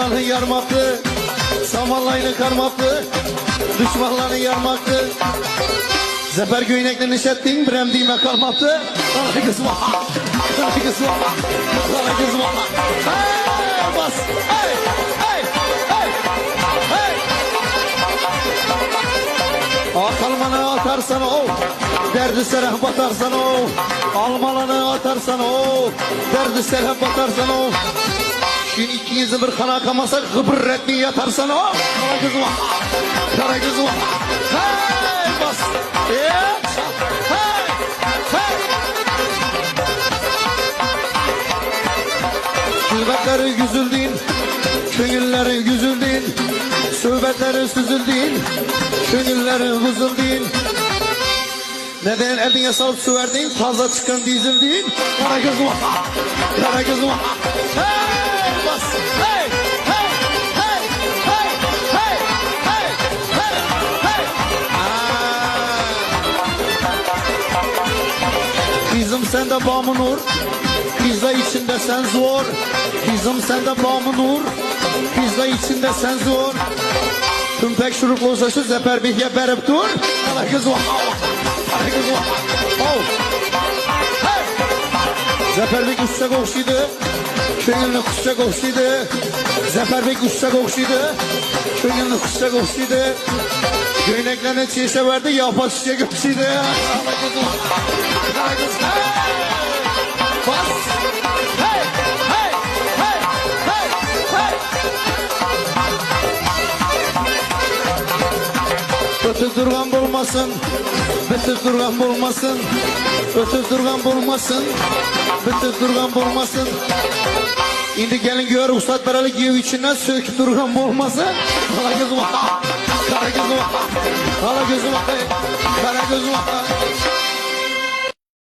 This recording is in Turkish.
Dünyanın yarmaktı, samanlayını karmaktı, düşmanların yarmaktı. Zeper göynekle nişettin, birem diyme kalmaktı. Kara kız var, kara kız var, kara kız var. Hey, bas, hey, hey, hey, hey. Kalmanı atarsan o, derdi serah batarsan o. Almalanı atarsan o, derdi serah batarsan o. Şimdi ikinizi bir kana kamasak gıbır etmi yatarsan o. Kara kız var, kara kız var. Hey, bas, hey, hey, hey. Şöbetleri güzüldün, köngülleri güzüldün. Söhbetleri süzüldün, köngülleri huzurdun. Neden eline salıp süverdin, fazla çıkan dizildin. Kara kız var, kara kız var. Hey, bas, hey, hey, hey, hey, hey, hey, hey, hey. Kızım sende bağımı nur, pizza içinde sen zor. Kızım sende bağımı nur, pizza içinde sen zor. Tüm pek şuruplu olsa şu zeper bir berip dur. Kara kız var, kara kız var. Oh. Hey. Zeper bir kuşacak okşuydu, köngülünü kuşacak okşuydu. Zeper bir kuşacak okşuydu, köngülünü kuşacak okşuydu. Göyneklerine çiğse verdi, yapar çiçek okşuydu. Kara kız var, kara kız. Hey. Bas. Hey, hey, hey, hey, hey. Ötüp durgan bulmasın, bitip durgan bulmasın. Ötüp durgan bulmasın, bitip durgan bulmasın. İndi gelin gör ustad beralı giyev içinden söküp durgan bulmasın. Kara gözüm var, kara gözüm var, kara gözüm var, kara gözüm var.